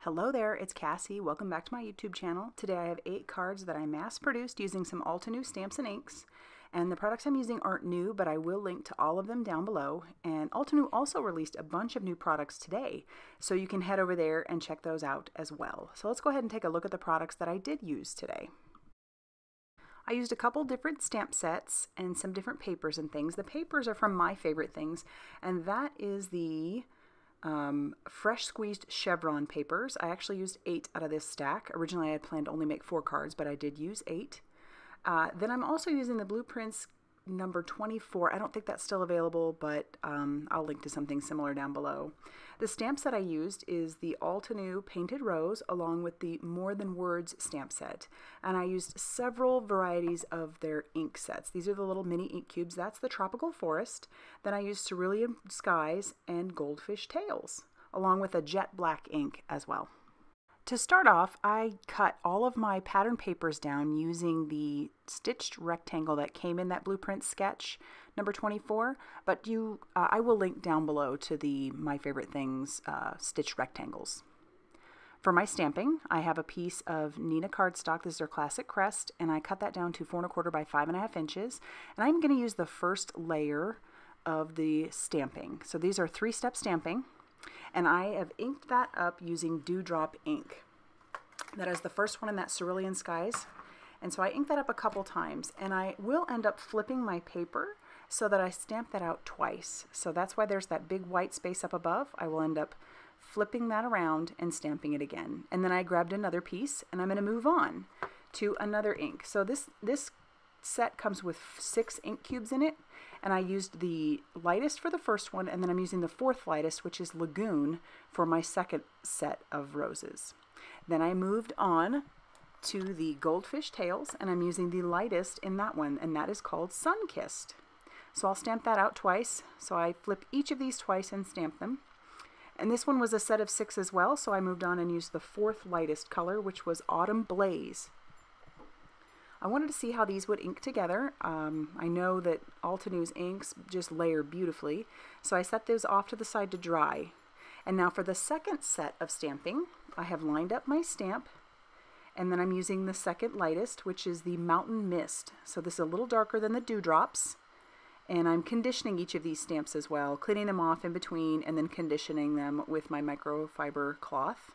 Hello there, it's Cassie. Welcome back to my YouTube channel. Today I have 8 cards that I mass-produced using some Altenew stamps and inks. And the products I'm using aren't new, but I will link to all of them down below. And Altenew also released a bunch of new products today, so you can head over there and check those out as well. So let's go ahead and take a look at the products that I did use today. I used a couple different stamp sets and some different papers and things. The papers are from my favorite things, and that is the fresh squeezed chevron papers. I actually used 8 out of this stack. Originally I had planned to only make 4 cards, but I did use 8. Then I'm also using the Blueprints number 24. I don't think that's still available, but I'll link to something similar down below. The stamps that I used is the Altenew Painted Rose along with the More Than Words stamp set. And I used several varieties of their ink sets. These are the little mini ink cubes. That's the Tropical Forest. Then I used Cerulean Skies and Goldfish Tails, along with a jet black ink as well. To start off, I cut all of my pattern papers down using the stitched rectangle that came in that blueprint sketch, number 24, but I will link down below to the My Favorite Things stitched rectangles. For my stamping, I have a piece of Neenah cardstock. This is their classic crest, and I cut that down to 4 1/4 by 5.5 inches, and I'm going to use the first layer of the stamping. So these are 3-step stamping. And I have inked that up using Dewdrop ink. That is the first one in that Cerulean Skies. And so I inked that up a couple times, and I will end up flipping my paper so that I stamp that out twice. So that's why there's that big white space up above. I will end up flipping that around and stamping it again. And then I grabbed another piece, and I'm going to move on to another ink. So this set comes with 6 ink cubes in it, and I used the lightest for the first one, and then I'm using the 4th lightest, which is Lagoon, for my second set of roses. Then I moved on to the Goldfish Tails, and I'm using the lightest in that one, and that is called Sun-Kissed. So I'll stamp that out twice. So I flip each of these twice and stamp them. And this one was a set of 6 as well, so I moved on and used the 4th lightest color, which was Autumn Blaze. I wanted to see how these would ink together. I know that Altenew's inks just layer beautifully, so I set those off to the side to dry. And now for the second set of stamping, I have lined up my stamp, and then I'm using the second lightest, which is the Mountain Mist. So this is a little darker than the Dewdrops, and I'm conditioning each of these stamps as well, cleaning them off in between and then conditioning them with my microfiber cloth.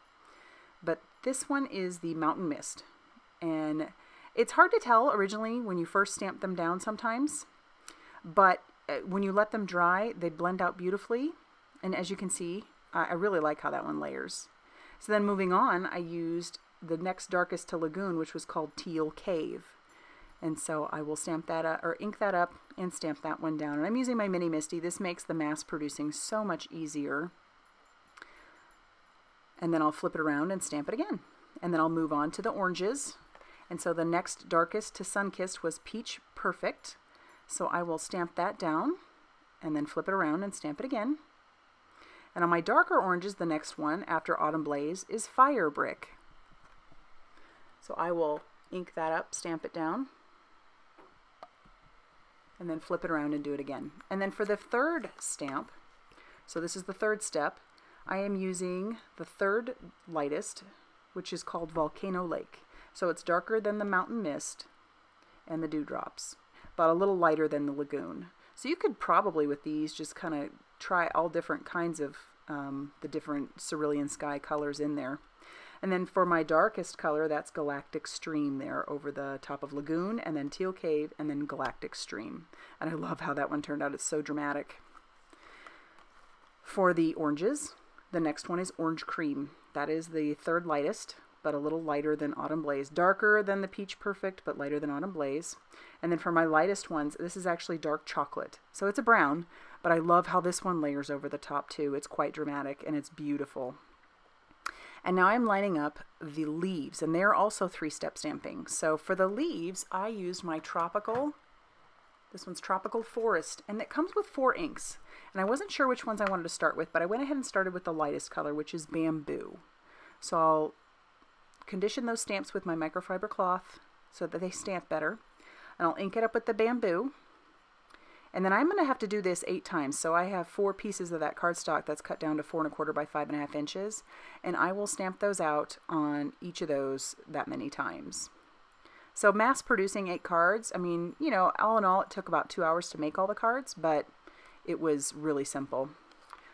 But this one is the Mountain Mist, and it's hard to tell originally when you first stamp them down sometimes, but when you let them dry, they blend out beautifully. And as you can see, I really like how that one layers. So then moving on, I used the next darkest to Lagoon, which was called Teal Cave. And so I will stamp that up, or ink that up and stamp that one down. And I'm using my Mini Misty. This makes the mass producing so much easier. And then I'll flip it around and stamp it again. And then I'll move on to the oranges. And so the next darkest to Sun-Kissed was Peach Perfect. So I will stamp that down and then flip it around and stamp it again. And on my darker oranges, the next one after Autumn Blaze is Fire Brick. So I will ink that up, stamp it down, and then flip it around and do it again. And then for the third stamp, so this is the 3rd step, I am using the 3rd lightest, which is called Volcano Lake. So it's darker than the Mountain Mist and the Dewdrops, but a little lighter than the Lagoon. So you could probably with these just kind of try all different kinds of the different Cerulean Sky colors in there. And then for my darkest color, that's Galactic Stream there over the top of Lagoon, and then Teal Cave, and then Galactic Stream. And I love how that one turned out. It's so dramatic. For the oranges, the next one is Orange Cream. That is the 3rd lightest, but a little lighter than Autumn Blaze. Darker than the Peach Perfect, but lighter than Autumn Blaze. And then for my lightest ones, this is actually Dark Chocolate. So it's a brown, but I love how this one layers over the top too. It's quite dramatic and it's beautiful. And now I'm lining up the leaves, and they're also 3-step stamping. So for the leaves, I used my this one's Tropical Forest, and it comes with 4 inks. And I wasn't sure which ones I wanted to start with, but I went ahead and started with the lightest color, which is Bamboo. So I'll condition those stamps with my microfiber cloth so that they stamp better. And I'll ink it up with the Bamboo. And then I'm going to have to do this 8 times. So I have 4 pieces of that cardstock that's cut down to 4 1/4 by 5 1/2 inches. And I will stamp those out on each of those that many times. So mass producing 8 cards, I mean, you know, all in all, it took about 2 hours to make all the cards, but it was really simple.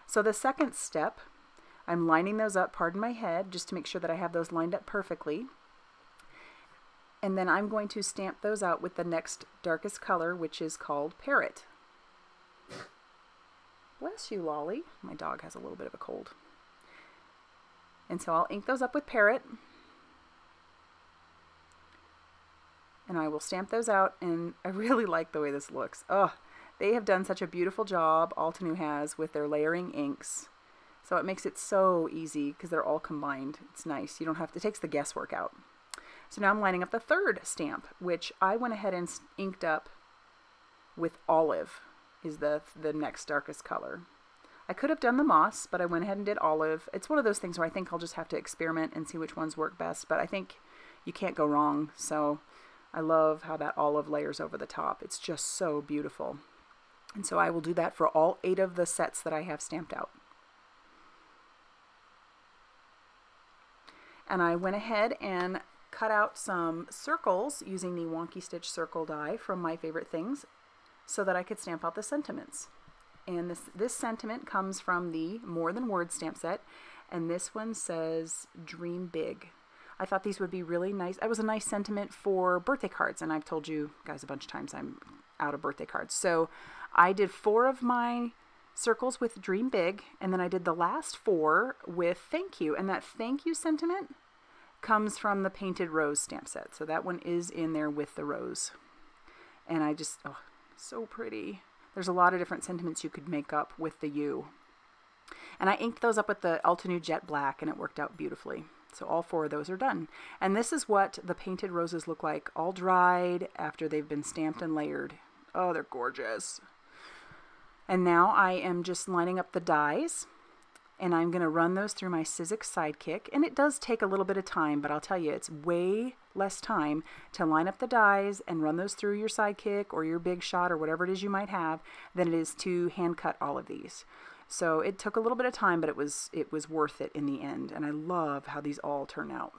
So the second step, I'm lining those up, pardon my head, just to make sure that I have those lined up perfectly. And then I'm going to stamp those out with the next darkest color, which is called Parrot. Bless you, Lolly. My dog has a little bit of a cold. And so I'll ink those up with Parrot. And I will stamp those out, and I really like the way this looks. Oh, they have done such a beautiful job, Altenew has, with their layering inks. So it makes it so easy because they're all combined. It's nice. You don't have to, it takes the guesswork out. So now I'm lining up the third stamp, which I went ahead and inked up with Olive, is the next darkest color. I could have done the moss, but I went ahead and did Olive. It's one of those things where I think I'll just have to experiment and see which ones work best, but I think you can't go wrong. So I love how that olive layers over the top. It's just so beautiful. And so I will do that for all 8 of the sets that I have stamped out. And I went ahead and cut out some circles using the Wonky Stitch circle die from My Favorite Things so that I could stamp out the sentiments. And this sentiment comes from the More Than Words stamp set, and this one says Dream Big. I thought these would be really nice. It was a nice sentiment for birthday cards, and I've told you guys a bunch of times I'm out of birthday cards. So I did 4 of my circles with Dream Big, and then I did the last 4 with Thank You, and that thank you sentiment comes from the Painted Rose stamp set. So that one is in there with the rose. And I just, oh, so pretty. There's a lot of different sentiments you could make up with the U. And I inked those up with the Altenew Jet Black, and it worked out beautifully. So all 4 of those are done. And this is what the painted roses look like, all dried after they've been stamped and layered. Oh, they're gorgeous. And now I am just lining up the dies, and I'm going to run those through my Sizzix Sidekick. And it does take a little bit of time, but I'll tell you, it's way less time to line up the dies and run those through your Sidekick or your Big Shot or whatever it is you might have than it is to hand cut all of these. So it took a little bit of time, but it was worth it in the end. And I love how these all turn out.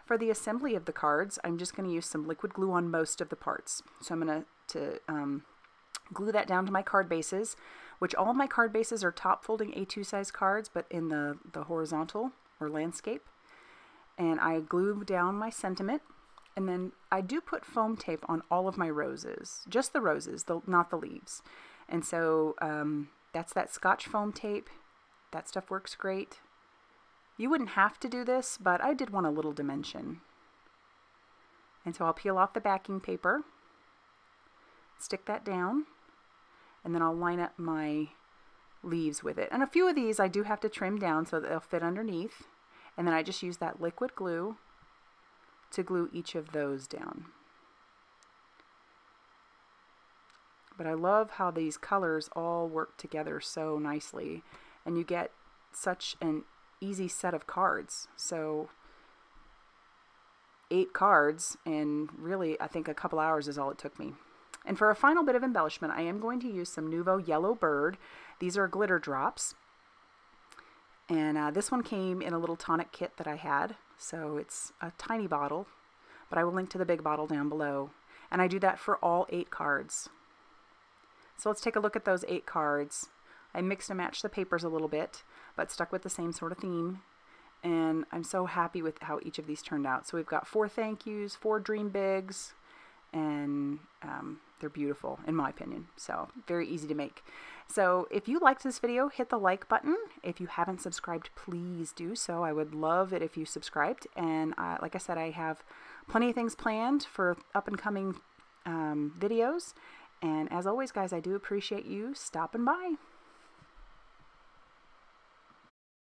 For the assembly of the cards, I'm just going to use some liquid glue on most of the parts. So I'm going to glue that down to my card bases, which all of my card bases are top folding A2 size cards, but in the horizontal or landscape. And I glue down my sentiment, and then I do put foam tape on all of my roses, just the roses, not the leaves. And so that's that Scotch foam tape. That stuff works great. You wouldn't have to do this, but I did want a little dimension. And so I'll peel off the backing paper, stick that down, and then I'll line up my leaves with it. And a few of these I do have to trim down so that they'll fit underneath. And then I just use that liquid glue to glue each of those down. But I love how these colors all work together so nicely, and you get such an easy set of cards. So 8 cards, and really I think a couple hours is all it took me. And for a final bit of embellishment, I am going to use some Nouveau Yellow Bird. These are glitter drops. And this one came in a little tonic kit that I had. So it's a tiny bottle, but I will link to the big bottle down below. And I do that for all 8 cards. So let's take a look at those 8 cards. I mixed and matched the papers a little bit, but stuck with the same sort of theme. And I'm so happy with how each of these turned out. So we've got 4 thank yous, 4 dream bigs, and they're beautiful in my opinion. So very easy to make. So if you liked this video, hit the like button. If you haven't subscribed, please do so. I would love it if you subscribed. And like I said, I have plenty of things planned for up and coming videos. And as always, guys, I do appreciate you stopping by.